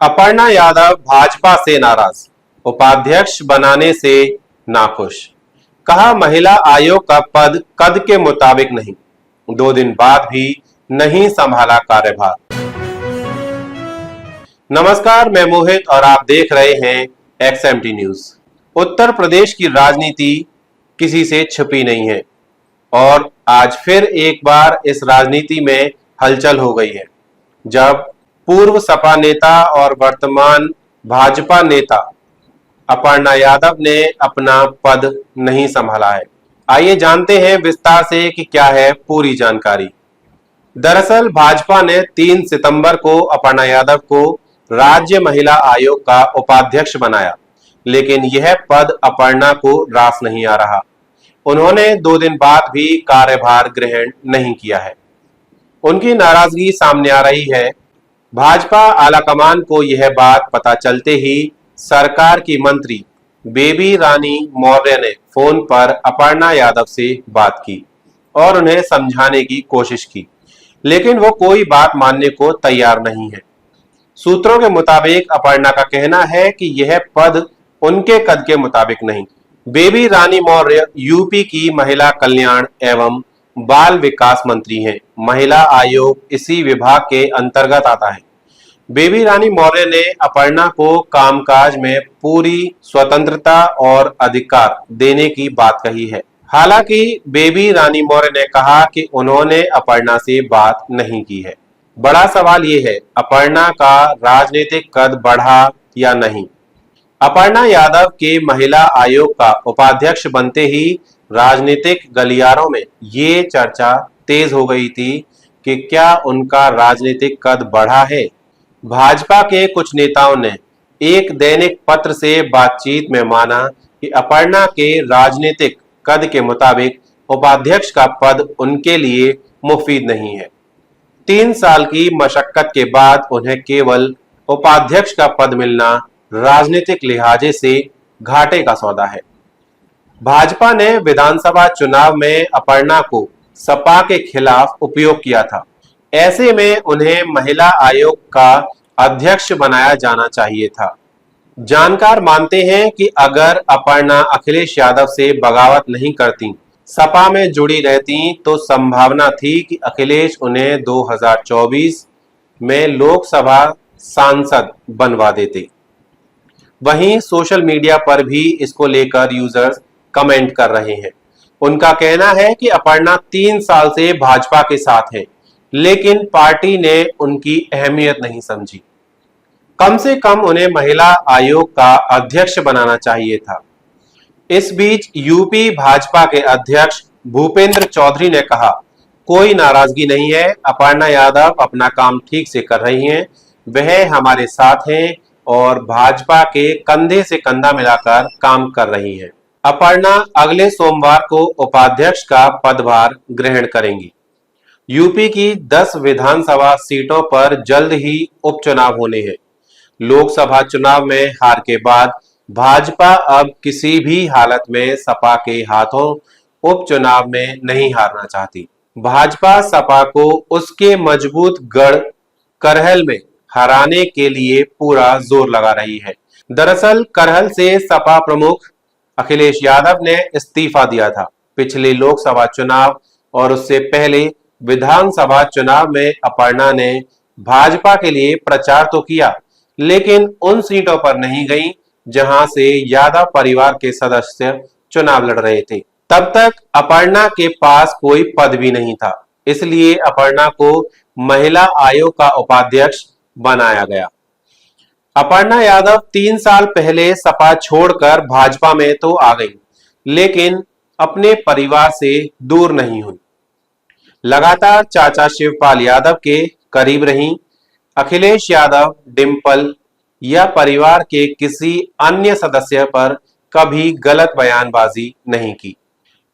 अपर्णा यादव भाजपा से नाराज, उपाध्यक्ष बनाने से नाखुश। कहा महिला आयोग का पद कद के मुताबिक नहीं, 2 दिन बाद भी नहीं संभाला कार्यभार। नमस्कार, मैं मोहित और आप देख रहे हैं XMT न्यूज। उत्तर प्रदेश की राजनीति किसी से छिपी नहीं है और आज फिर एक बार इस राजनीति में हलचल हो गई है, जब पूर्व सपा नेता और वर्तमान भाजपा नेता अपर्णा यादव ने अपना पद नहीं संभाला है। आइए जानते हैं विस्तार से कि क्या है पूरी जानकारी। दरअसल भाजपा ने 3 सितंबर को अपर्णा यादव को राज्य महिला आयोग का उपाध्यक्ष बनाया, लेकिन यह पद अपर्णा को रास नहीं आ रहा। उन्होंने 2 दिन बाद भी कार्यभार ग्रहण नहीं किया है। उनकी नाराजगी सामने आ रही है। भाजपा आलाकमान को यह बात पता चलते ही सरकार की मंत्री बेबी रानी मौर्य ने फोन पर अपर्णा यादव से बात की और उन्हें समझाने की कोशिश की, लेकिन वो कोई बात मानने को तैयार नहीं है। सूत्रों के मुताबिक अपर्णा का कहना है कि यह पद उनके कद के मुताबिक नहीं। बेबी रानी मौर्य यूपी की महिला कल्याण एवं बाल विकास मंत्री हैं। महिला आयोग इसी विभाग के अंतर्गत आता है। बेबी रानी मौर्य ने अपर्णा को कामकाज में पूरी स्वतंत्रता और अधिकार देने की बात कही है। हालांकि बेबी रानी मौर्य ने कहा कि उन्होंने अपर्णा से बात नहीं की है। बड़ा सवाल यह है, अपर्णा का राजनीतिक कद बढ़ा या नहीं। अपर्णा यादव के महिला आयोग का उपाध्यक्ष बनते ही राजनीतिक गलियारों में ये चर्चा तेज हो गई थी कि क्या उनका राजनीतिक कद बढ़ा है। भाजपा के कुछ नेताओं ने एक दैनिक पत्र से बातचीत में माना कि अपर्णा के राजनीतिक कद के मुताबिक उपाध्यक्ष का पद उनके लिए मुफीद नहीं है। 3 साल की मशक्कत के बाद उन्हें केवल उपाध्यक्ष का पद मिलना राजनीतिक लिहाजे से घाटे का सौदा है। भाजपा ने विधानसभा चुनाव में अपर्णा को सपा के खिलाफ उपयोग किया था। ऐसे में उन्हें महिला आयोग का अध्यक्ष बनाया जाना चाहिए था। जानकार मानते हैं कि अगर अपर्णा अखिलेश यादव से बगावत नहीं करती, सपा में जुड़ी रहती, तो संभावना थी कि अखिलेश उन्हें 2024 में लोकसभा सांसद बनवा देते। वहीं सोशल मीडिया पर भी इसको लेकर यूजर्स कमेंट कर रहे हैं। उनका कहना है कि अपर्णा 3 साल से भाजपा के साथ है, लेकिन पार्टी ने उनकी अहमियत नहीं समझी। कम से कम उन्हें महिला आयोग का अध्यक्ष बनाना चाहिए था। इस बीच यूपी भाजपा के अध्यक्ष भूपेंद्र चौधरी ने कहा, कोई नाराजगी नहीं है, अपर्णा यादव अपना काम ठीक से कर रही हैं, वह हमारे साथ हैं और भाजपा के कंधे से कंधा मिलाकर काम कर रही हैं। अपर्णा अगले सोमवार को उपाध्यक्ष का पदभार ग्रहण करेंगी। यूपी की 10 विधानसभा सीटों पर जल्द ही उपचुनाव होने हैं। लोकसभा चुनाव में हार के बाद भाजपा अब किसी भी हालत में सपा के हाथों उपचुनाव में नहीं हारना चाहती। भाजपा सपा को उसके मजबूत गढ़ करहल में हराने के लिए पूरा जोर लगा रही है। दरअसल करहल से सपा प्रमुख अखिलेश यादव ने इस्तीफा दिया था। पिछले लोकसभा चुनाव और उससे पहले विधानसभा चुनाव में अपर्णा ने भाजपा के लिए प्रचार तो किया, लेकिन उन सीटों पर नहीं गई जहां से यादव परिवार के सदस्य चुनाव लड़ रहे थे। तब तक अपर्णा के पास कोई पद भी नहीं था, इसलिए अपर्णा को महिला आयोग का उपाध्यक्ष बनाया गया। अपर्णा यादव 3 साल पहले सपा छोड़कर भाजपा में तो आ गई, लेकिन अपने परिवार से दूर नहीं हुई। लगातार चाचा शिवपाल यादव के करीब रहीं। अखिलेश यादव, डिंपल या परिवार के किसी अन्य सदस्य पर कभी गलत बयानबाजी नहीं की।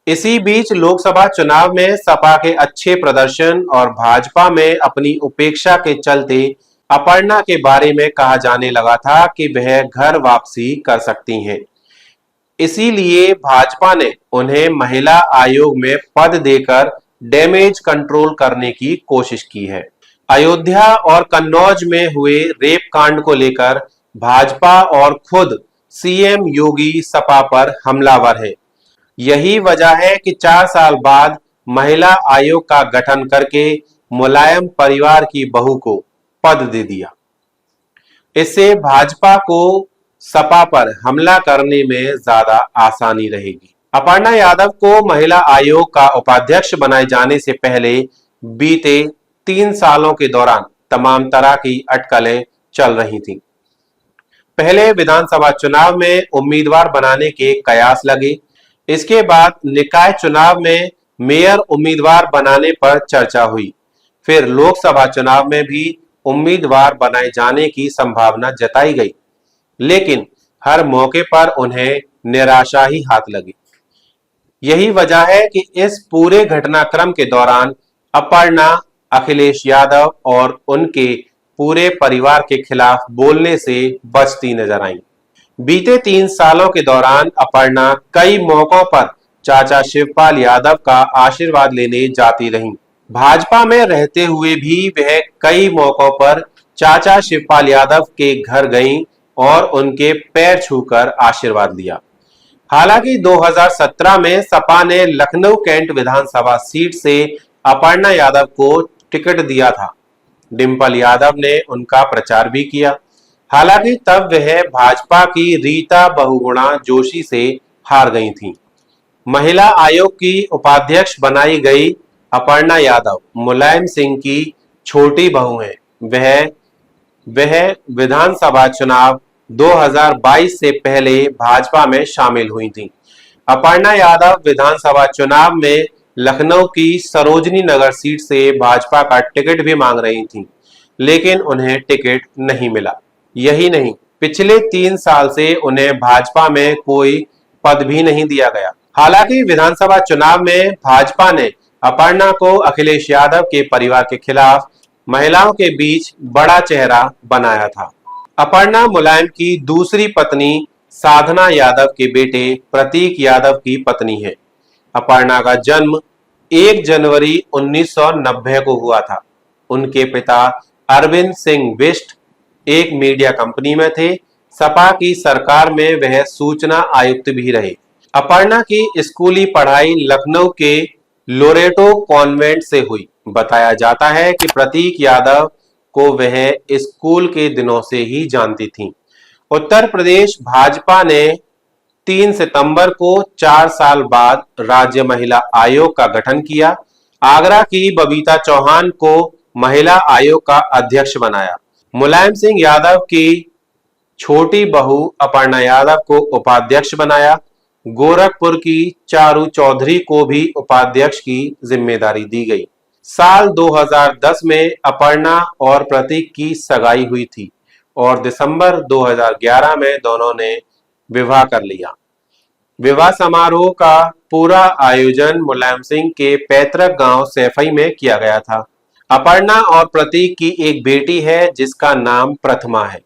इसी बीच लोकसभा चुनाव में सपा के अच्छे प्रदर्शन और भाजपा में अपनी उपेक्षा के चलते अपर्णा के बारे में कहा जाने लगा था कि वह घर वापसी कर सकती हैं। इसीलिए भाजपा ने उन्हें महिला आयोग में पद देकर डैमेज कंट्रोल करने की कोशिश की है। अयोध्या और कन्नौज में हुए रेप कांड को लेकर भाजपा और खुद सीएम योगी सपा पर हमलावर है। यही वजह है कि 4 साल बाद महिला आयोग का गठन करके मुलायम परिवार की बहू को पद दे दिया। इससे भाजपा को सपा पर हमला करने में ज्यादा आसानी रहेगी। अपर्णा यादव को महिला आयोग का उपाध्यक्ष बनाए जाने से पहले बीते 3 सालों के दौरान तमाम तरह की अटकलें चल रही थीं। पहले विधानसभा चुनाव में उम्मीदवार बनाने के कयास लगे। इसके बाद निकाय चुनाव में मेयर उम्मीदवार बनाने पर चर्चा हुई। फिर लोकसभा चुनाव में भी उम्मीदवार बनाए जाने की संभावना जताई गई, लेकिन हर मौके पर उन्हें निराशा ही हाथ लगी। यही वजह है कि इस पूरे घटनाक्रम के दौरान अपर्णा अखिलेश यादव और उनके पूरे परिवार के खिलाफ बोलने से बचती नजर आईं। बीते 3 सालों के दौरान अपर्णा कई मौकों पर चाचा शिवपाल यादव का आशीर्वाद लेने जाती रहीं। भाजपा में रहते हुए भी वह कई मौकों पर चाचा शिवपाल यादव के घर गईं और उनके पैर छूकर आशीर्वाद लिया। हालांकि 2017 में सपा ने लखनऊ कैंट विधानसभा सीट से अपर्णा यादव को टिकट दिया था। डिंपल यादव ने उनका प्रचार भी किया। हालांकि तब वह भाजपा की रीता बहुगुणा जोशी से हार गई थीं। महिला आयोग की उपाध्यक्ष बनाई गई अपर्णा यादव मुलायम सिंह की छोटी बहू हैं। वह विधानसभा चुनाव 2022 से पहले भाजपा में शामिल हुई थीं। अपर्णा यादव विधानसभा चुनाव में लखनऊ की सरोजनी नगर सीट से भाजपा का टिकट भी मांग रही थीं, लेकिन उन्हें टिकट नहीं मिला। यही नहीं, पिछले 3 साल से उन्हें भाजपा में कोई पद भी नहीं दिया गया। हालांकि विधानसभा चुनाव में भाजपा ने अपर्णा को अखिलेश यादव के परिवार के खिलाफ महिलाओं के बीच बड़ा चेहरा बनाया था। अपर्णा मुलायम की दूसरी पत्नी साधना यादव के बेटे प्रतीक यादव की पत्नी है। अपर्णा का जन्म 1 जनवरी 1990 को हुआ था। उनके पिता अरविंद सिंह बिष्ट एक मीडिया कंपनी में थे। सपा की सरकार में वह सूचना आयुक्त भी रहे। अपर्णा की स्कूली पढ़ाई लखनऊ के लोरेटो कॉन्वेंट से हुई। बताया जाता है कि प्रतीक यादव को वह स्कूल के दिनों से ही जानती थीं। उत्तर प्रदेश भाजपा ने 3 सितंबर को 4 साल बाद राज्य महिला आयोग का गठन किया। आगरा की बबीता चौहान को महिला आयोग का अध्यक्ष बनाया। मुलायम सिंह यादव की छोटी बहू अपर्णा यादव को उपाध्यक्ष बनाया। गोरखपुर की चारू चौधरी को भी उपाध्यक्ष की जिम्मेदारी दी गई। साल 2010 में अपर्णा और प्रतीक की सगाई हुई थी और दिसंबर 2011 में दोनों ने विवाह कर लिया। विवाह समारोह का पूरा आयोजन मुलायम सिंह के पैतृक गांव सैफई में किया गया था। अपर्णा और प्रतीक की एक बेटी है जिसका नाम प्रथमा है।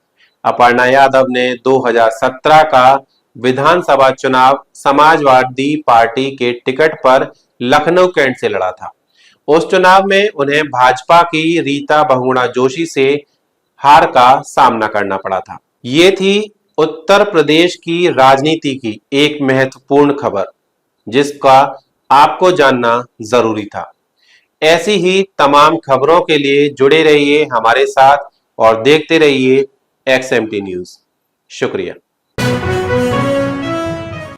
अपर्णा यादव ने 2017 का विधानसभा चुनाव समाजवादी पार्टी के टिकट पर लखनऊ कैंट से लड़ा था। उस चुनाव में उन्हें भाजपा की रीता बहुगुणा जोशी से हार का सामना करना पड़ा था। ये थी उत्तर प्रदेश की राजनीति की एक महत्वपूर्ण खबर जिसका आपको जानना जरूरी था। ऐसी ही तमाम खबरों के लिए जुड़े रहिए हमारे साथ और देखते रहिए XMT न्यूज। शुक्रिया।